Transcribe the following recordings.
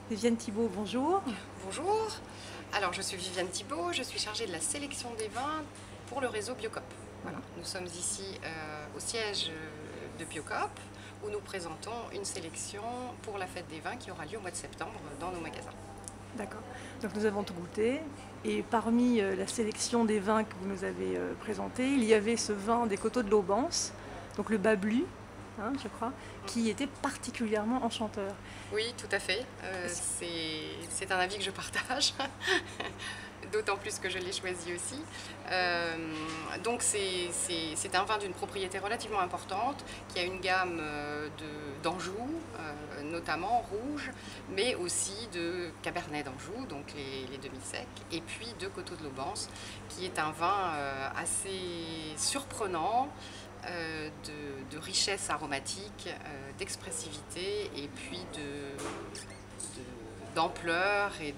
Viviane Thibault, bonjour. Bonjour, alors je suis Viviane Thibault, je suis chargée de la sélection des vins pour le réseau Biocop. Voilà, nous sommes ici au siège de Biocop où nous présentons une sélection pour la fête des vins qui aura lieu au mois de septembre dans nos magasins. D'accord. Donc nous avons tout goûté et parmi la sélection des vins que vous nous avez présentés, il y avait ce vin des Coteaux de l'Aubance, donc le Bablu, hein, je crois, qui était particulièrement enchanteur. Oui, tout à fait, c'est un avis que je partage. D'autant plus que je l'ai choisi aussi. Donc c'est un vin d'une propriété relativement importante, qui a une gamme d'Anjou, notamment rouge, mais aussi de Cabernet d'Anjou, donc les demi-secs, et puis de Coteaux de l'Aubance, qui est un vin assez surprenant, de richesse aromatique, d'expressivité et puis d'ampleur et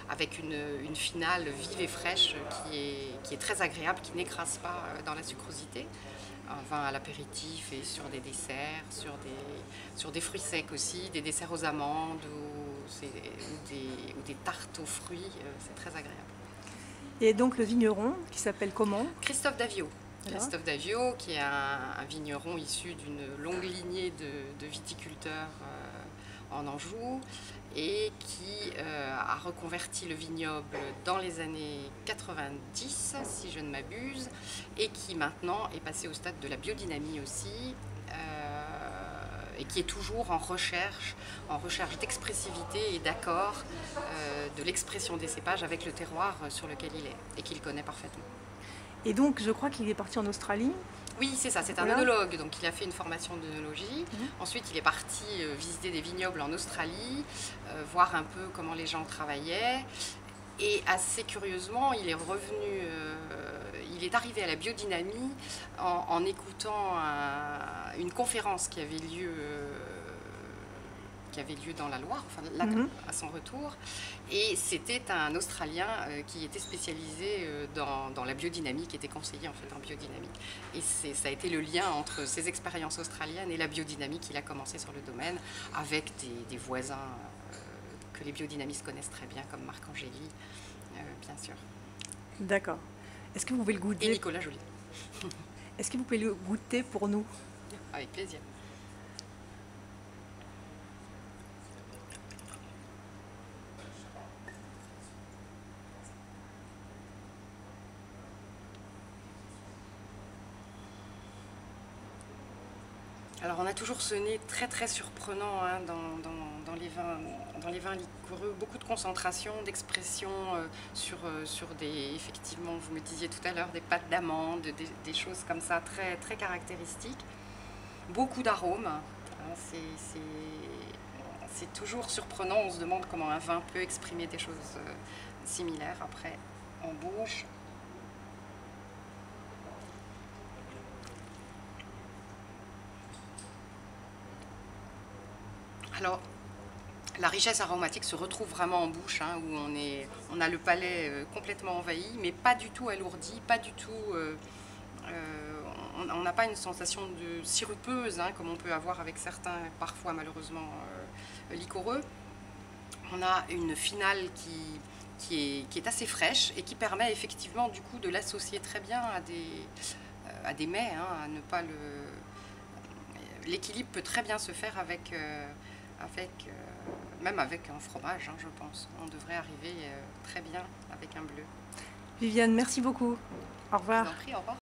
avec une finale vive et fraîche qui est très agréable, qui n'écrase pas dans la sucrosité. Un vin à l'apéritif et sur des desserts, sur des fruits secs aussi, des desserts aux amandes ou des tartes aux fruits, c'est très agréable. Et donc le vigneron, qui s'appelle comment? Christophe Davio. Voilà. Christophe Davio, qui est un vigneron issu d'une longue lignée de viticulteurs en Anjou et qui a reconverti le vignoble dans les années 90, si je ne m'abuse, et qui maintenant est passé au stade de la biodynamie aussi, et qui est toujours en recherche d'expressivité et d'accord de l'expression des cépages avec le terroir sur lequel il est et qu'il connaît parfaitement. Et donc je crois qu'il est parti en Australie. Oui, c'est ça, c'est un Voilà. œnologue, donc il a fait une formation d'œnologie. Ensuite, il est parti visiter des vignobles en Australie, voir un peu comment les gens travaillaient. Et assez curieusement, il est revenu, il est arrivé à la biodynamie en écoutant une conférence qui avait lieu dans la Loire, enfin là, à son retour. Et c'était un Australien qui était spécialisé dans la biodynamie, qui était conseiller en fait en biodynamie. Et ça a été le lien entre ses expériences australiennes et la biodynamie qu'il a commencé sur le domaine, avec des voisins que les biodynamistes connaissent très bien, comme Marc Angéli, bien sûr. D'accord. Est-ce que vous pouvez le goûter? Et Nicolas Joly. Est-ce que vous pouvez le goûter pour nous? Avec plaisir. Alors on a toujours ce nez très très surprenant hein, dans les vins liquoreux, beaucoup de concentration, d'expression sur effectivement, vous me disiez tout à l'heure, des pâtes d'amande, des choses comme ça très, très caractéristiques. Beaucoup d'arômes, hein, c'est toujours surprenant, on se demande comment un vin peut exprimer des choses similaires après en bouche. Alors, la richesse aromatique se retrouve vraiment en bouche, hein, où on a le palais complètement envahi, mais pas du tout alourdi, pas du tout... on n'a pas une sensation de sirupeuse, hein, comme on peut avoir avec certains, parfois malheureusement, liquoreux. On a une finale qui est assez fraîche et qui permet effectivement du coup de l'associer très bien à des mets, hein, à ne pas le... L'équilibre peut très bien se faire même avec un fromage, hein, je pense. On devrait arriver très bien avec un bleu. Viviane, merci beaucoup. Au Je revoir. vous en prie, au revoir.